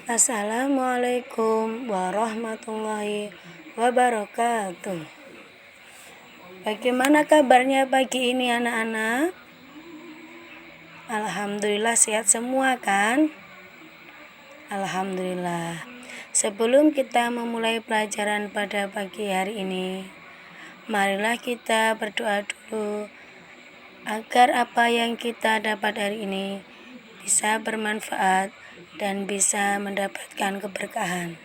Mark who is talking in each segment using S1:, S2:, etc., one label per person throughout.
S1: Assalamualaikum warahmatullahi wabarakatuh. Bagaimana kabarnya pagi ini anak-anak? Alhamdulillah sehat semua kan? Alhamdulillah. Sebelum kita memulai pelajaran pada pagi hari ini, marilah kita berdoa dulu agar apa yang kita dapat hari ini bisa bermanfaat dan bisa mendapatkan keberkahan.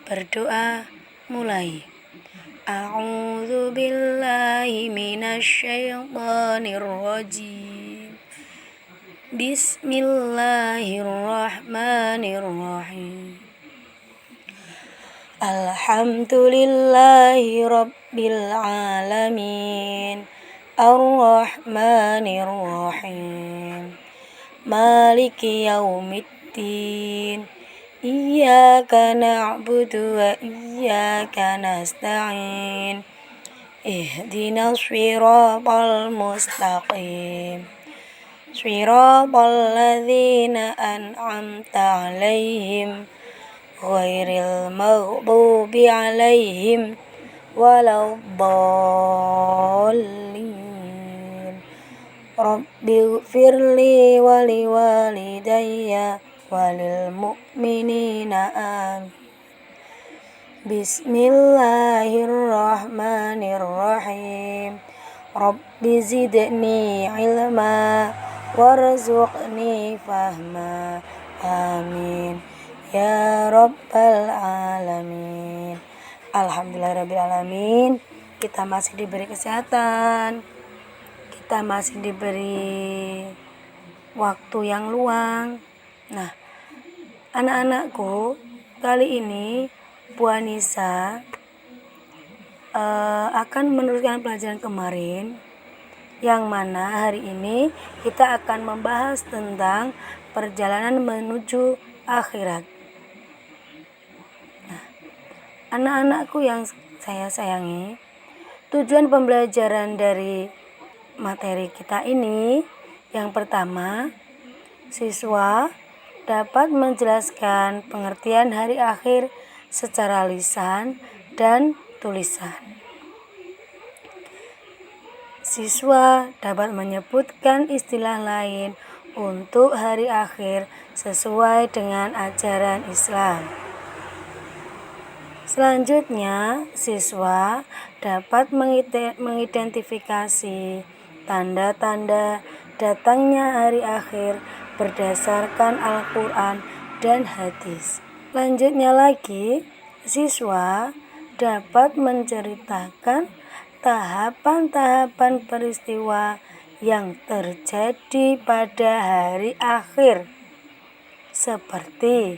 S1: Berdoa mulai. A'udzu billahi minasyaitonir rajim. Bismillahirrahmanirrahim. Alhamdulillahi rabbil alamin. Ar-Rahmanir-Rahim. Maliki yaumiddin. Iyyaka na'budu wa iyyaka nasta'in. Ihdinas shiratal mustaqim. Shiratal ladzina an'amta 'alaihim ghairil maghdubi 'alaihim waladdallin. Rabbighfirli wa liwalidayya walil mu'minina amin. Bismillahirrahmanirrahim. Rabbi zidni ilma warzuqni fahma. Amin ya rabbal alamin. Alhamdulillahirabbil alamin. Kita masih diberi kesehatan. Kita masih diberi waktu yang luang. Nah, anak-anakku, kali ini Bu Anissa akan meneruskan pelajaran kemarin, yang mana hari ini kita akan membahas tentang perjalanan menuju akhirat. Nah, anak-anakku yang saya sayangi, tujuan pembelajaran dari materi kita ini, yang pertama, siswa dapat menjelaskan pengertian hari akhir secara lisan dan tulisan. Siswa dapat menyebutkan istilah lain untuk hari akhir sesuai dengan ajaran Islam. Selanjutnya, siswa dapat mengidentifikasi tanda-tanda datangnya hari akhir berdasarkan Al-Quran dan hadis. Selanjutnya lagi, siswa dapat menceritakan tahapan-tahapan peristiwa yang terjadi pada hari akhir, seperti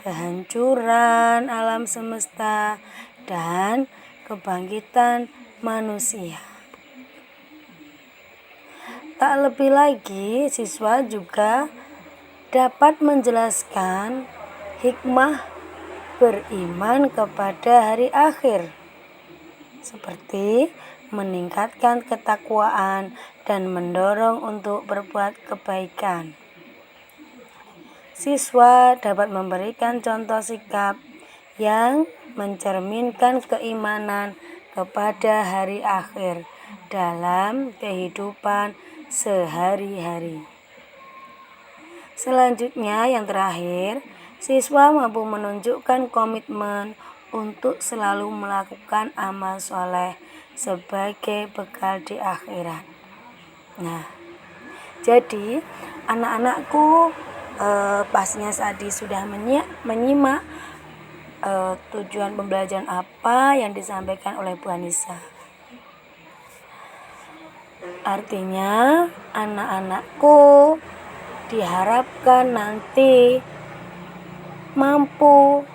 S1: kehancuran alam semesta dan kebangkitan manusia. Tak lebih lagi, siswa juga dapat menjelaskan hikmah beriman kepada hari akhir, seperti meningkatkan ketakwaan dan mendorong untuk berbuat kebaikan. Siswa dapat memberikan contoh sikap yang mencerminkan keimanan kepada hari akhir dalam kehidupan sehari-hari. Selanjutnya, yang terakhir, siswa mampu menunjukkan komitmen untuk selalu melakukan amal soleh sebagai bekal di akhirat. Nah, jadi anak-anakku pastinya tadi sudah menyimak tujuan pembelajaran apa yang disampaikan oleh Bu Anissa. Artinya, anak-anakku diharapkan nanti mampu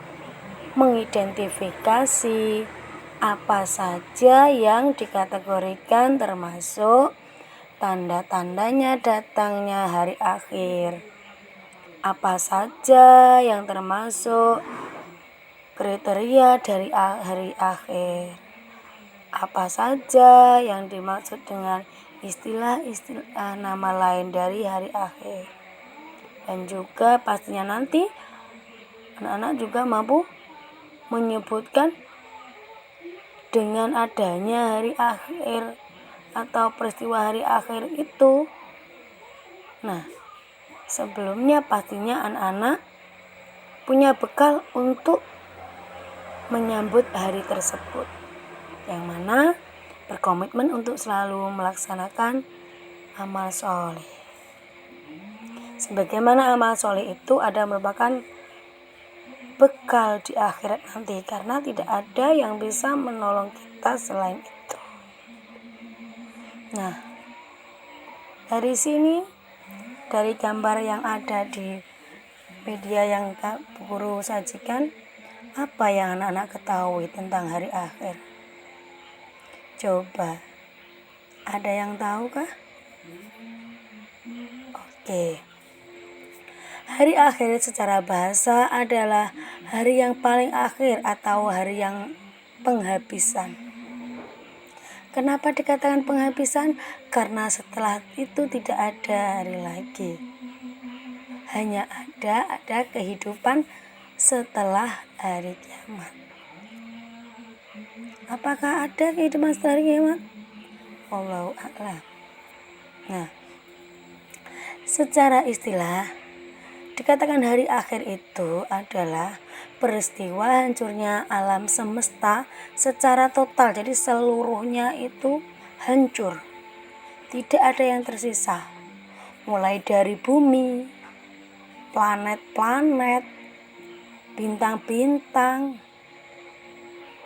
S1: mengidentifikasi apa saja yang dikategorikan termasuk tanda-tandanya datangnya hari akhir, apa saja yang termasuk kriteria dari hari akhir, apa saja yang dimaksud dengan istilah-istilah nama lain dari hari akhir, dan juga pastinya nanti Anak-anak juga mampu menyebutkan dengan adanya hari akhir atau peristiwa hari akhir itu. Nah, sebelumnya pastinya anak-anak punya bekal untuk menyambut hari tersebut, yang mana berkomitmen untuk selalu melaksanakan amal soleh. Sebagaimana amal soleh itu merupakan bekal di akhirat nanti, karena tidak ada yang bisa menolong kita selain itu. Nah, dari sini, dari gambar yang ada di media yang guru sajikan, apa yang anak-anak ketahui tentang hari akhir? Coba, ada yang tahu kah? Oke. Hari akhir secara bahasa adalah hari yang paling akhir atau hari yang penghabisan. Kenapa dikatakan penghabisan? Karena setelah itu tidak ada hari lagi. Hanya ada kehidupan setelah hari kiamat. Apakah ada kehidupan setelah hari kiamat? Wallahu a'lam. Nah, secara istilah dikatakan hari akhir itu adalah peristiwa hancurnya alam semesta secara total. Jadi seluruhnya itu hancur. Tidak ada yang tersisa. Mulai dari bumi, planet-planet, bintang-bintang,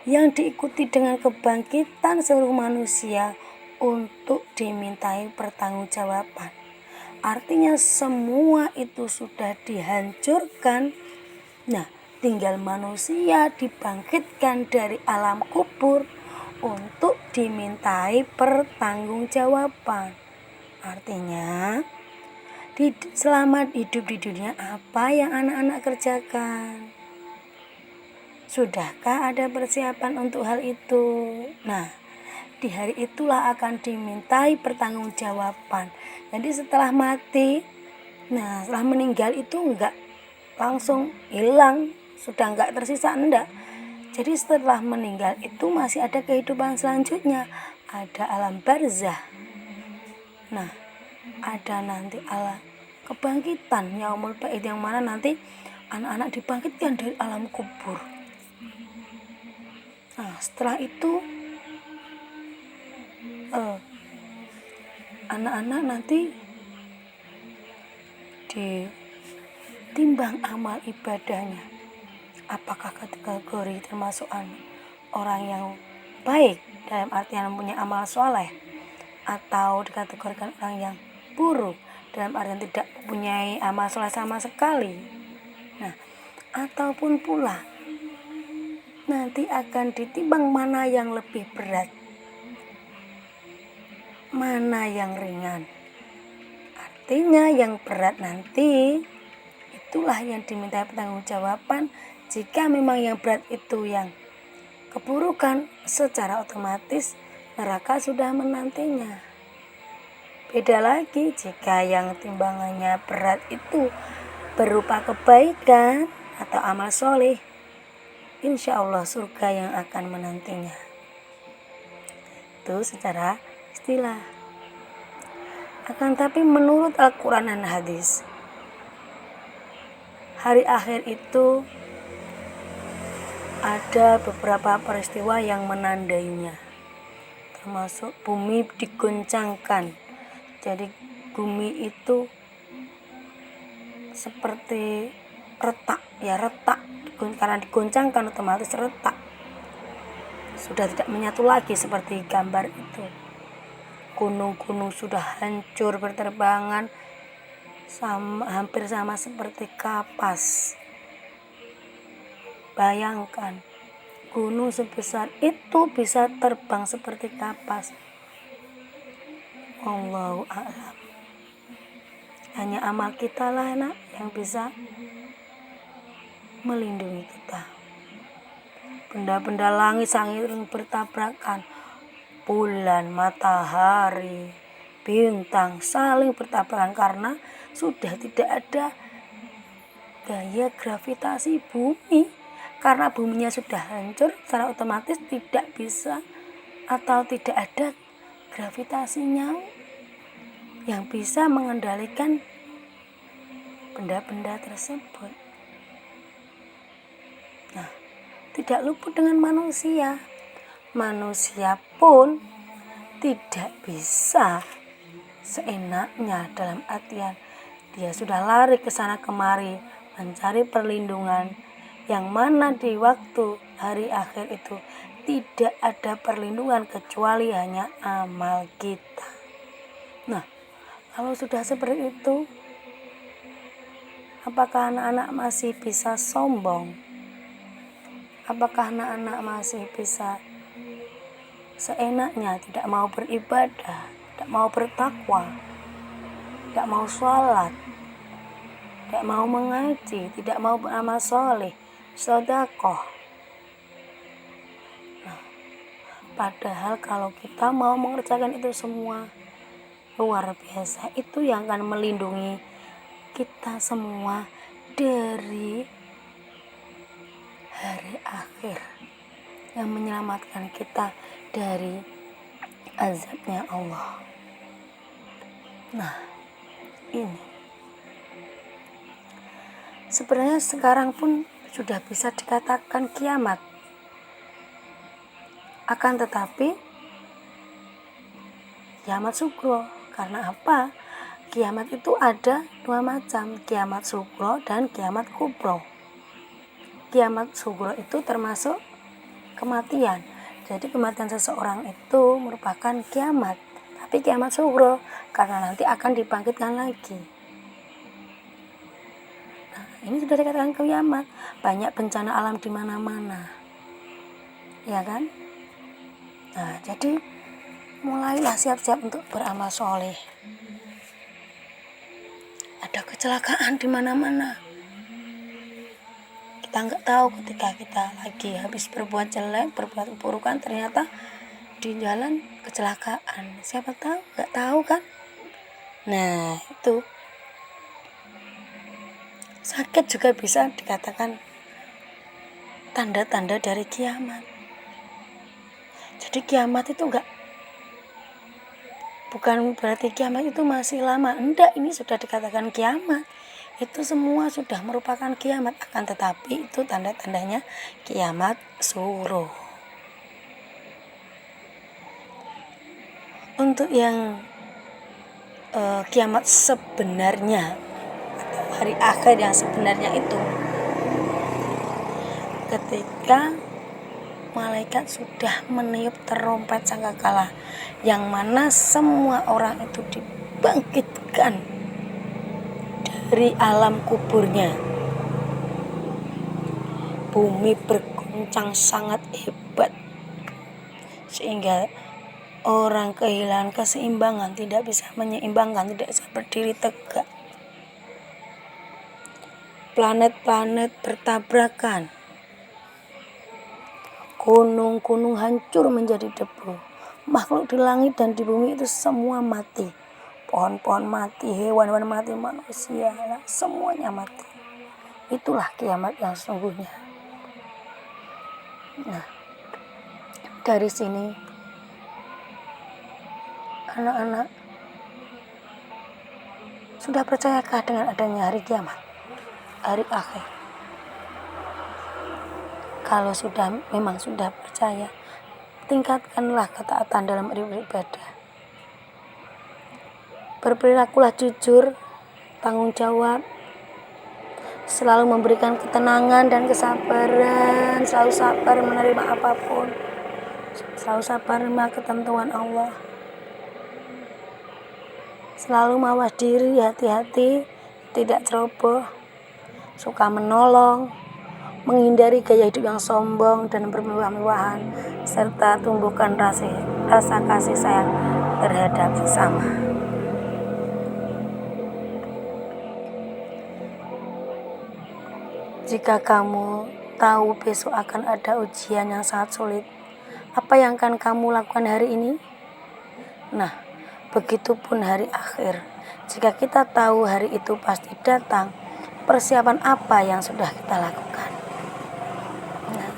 S1: yang diikuti dengan kebangkitan seluruh manusia untuk dimintai pertanggungjawaban. Artinya semua itu sudah dihancurkan. Nah, tinggal manusia dibangkitkan dari alam kubur untuk dimintai pertanggungjawaban. Artinya, selama hidup di dunia apa yang anak-anak kerjakan? Sudahkah ada persiapan untuk hal itu? Nah, di hari itulah akan dimintai pertanggungjawaban. Jadi setelah mati, setelah meninggal itu enggak langsung hilang, sudah enggak tersisa, enggak. Jadi setelah meninggal itu masih ada kehidupan selanjutnya, ada alam barzah. Nah, ada nanti alam kebangkitan yaumul ba'id, yang mana nanti anak-anak dibangkitkan dari alam kubur. Nah, setelah itu anak-anak nanti ditimbang amal ibadahnya, apakah kategori termasuk orang yang baik dalam artian mempunyai amal soleh, atau dikategorikan orang yang buruk dalam artian tidak mempunyai amal soleh sama sekali. Nah, ataupun pula nanti akan ditimbang mana yang lebih berat, mana yang ringan. Artinya yang berat nanti itulah yang diminta pertanggungjawaban. Jika memang yang berat itu yang keburukan, secara otomatis neraka sudah menantinya. Beda lagi jika yang timbangannya berat itu berupa kebaikan atau amal soleh, insya Allah surga yang akan menantinya. Itu secara istilah. Akan tapi menurut Al-Quran dan hadis, hari akhir itu ada beberapa peristiwa yang menandainya, termasuk bumi digoncangkan. Jadi bumi itu seperti retak, karena digoncangkan otomatis retak, sudah tidak menyatu lagi seperti gambar itu. Gunung-gunung sudah hancur berterbangan, hampir sama seperti kapas. Bayangkan, gunung sebesar itu bisa terbang seperti kapas. Allahu a'lam. Hanya amal kita lah anak yang bisa melindungi kita. Benda-benda langit saling bertabrakan. Bulan, matahari, bintang saling bertabrakan karena sudah tidak ada gaya gravitasi bumi. Karena buminya sudah hancur, secara otomatis tidak bisa atau tidak ada gravitasinya yang bisa mengendalikan benda-benda tersebut. Nah, tidak luput dengan manusia. Manusia pun tidak bisa seenaknya, dalam artian dia sudah lari ke sana kemari mencari perlindungan, yang mana di waktu hari akhir itu tidak ada perlindungan kecuali hanya amal kita. Nah, kalau sudah seperti itu, apakah anak-anak masih bisa sombong? Apakah anak-anak masih bisa seenaknya tidak mau beribadah, tidak mau bertakwa, tidak mau sholat, tidak mau mengaji, tidak mau beramal soleh, sedekah? Nah, padahal kalau kita mau mengerjakan itu semua, luar biasa, itu yang akan melindungi kita semua dari hari akhir, yang menyelamatkan kita dari azabnya Allah. Nah, ini sebenarnya sekarang pun sudah bisa dikatakan kiamat. Akan tetapi kiamat sugro. Karena apa? Kiamat itu ada dua macam, kiamat sugro dan kiamat kubro. Kiamat sugro itu termasuk kematian. Jadi kematian seseorang itu merupakan kiamat. Tapi kiamat sugro karena nanti akan dibangkitkan lagi. Nah, ini sudah dikatakan kiamat. Banyak bencana alam di mana-mana, ya kan? Nah, jadi mulailah siap-siap untuk beramal soleh. Ada kecelakaan di mana-mana. Kita nggak tahu ketika kita lagi habis berbuat jelek, berbuat keburukan, ternyata di jalan kecelakaan. Siapa tahu? Nggak tahu kan? Nah, itu sakit juga bisa dikatakan tanda-tanda dari kiamat. Jadi kiamat itu bukan berarti kiamat itu masih lama. Enggak, ini sudah dikatakan kiamat. Itu semua sudah merupakan kiamat. Akan tetapi itu tanda-tandanya kiamat sugro. Untuk yang kiamat sebenarnya atau hari akhir yang sebenarnya itu ketika malaikat sudah meniup terompet sangkakala, yang mana semua orang itu dibangkitkan dari alam kuburnya. Bumi berguncang sangat hebat sehingga orang kehilangan keseimbangan, tidak bisa menyeimbangkan, tidak bisa berdiri tegak. Planet-planet bertabrakan. Gunung-gunung hancur menjadi debu. Makhluk di langit dan di bumi itu semua mati. Pohon-pohon mati, hewan-hewan mati, manusia, semuanya mati. Itulah kiamat yang sesungguhnya. Nah, dari sini anak-anak sudah percayakah dengan adanya hari kiamat, hari akhir? Kalau memang sudah percaya, tingkatkanlah ketaatan dalam beribadah. Berperilakulah jujur, tanggung jawab, selalu memberikan ketenangan dan kesabaran, selalu sabar menerima apapun, selalu sabar menerima ketentuan Allah, selalu mawas diri, hati-hati, tidak ceroboh, suka menolong, menghindari gaya hidup yang sombong dan bermewah-mewahan, serta tumbuhkan rasa kasih sayang terhadap sesama. Jika kamu tahu besok akan ada ujian yang sangat sulit, apa yang akan kamu lakukan hari ini? Nah, begitupun hari akhir. Jika kita tahu hari itu pasti datang, persiapan apa yang sudah kita lakukan. Nah,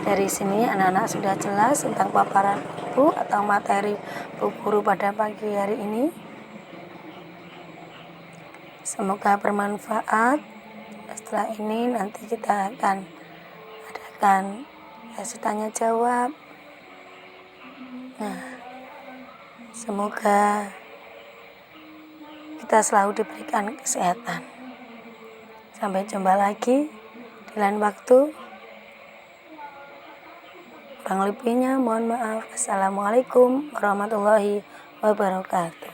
S1: dari sini anak-anak sudah jelas tentang paparan ibu atau materi bu guru pada pagi hari ini. Semoga bermanfaat. Setelah ini nanti kita akan adakan sesi tanya jawab. Nah, semoga kita selalu diberikan kesehatan. Sampai jumpa lagi di lain waktu. Kurang lebihnya mohon maaf. Assalamualaikum warahmatullahi wabarakatuh.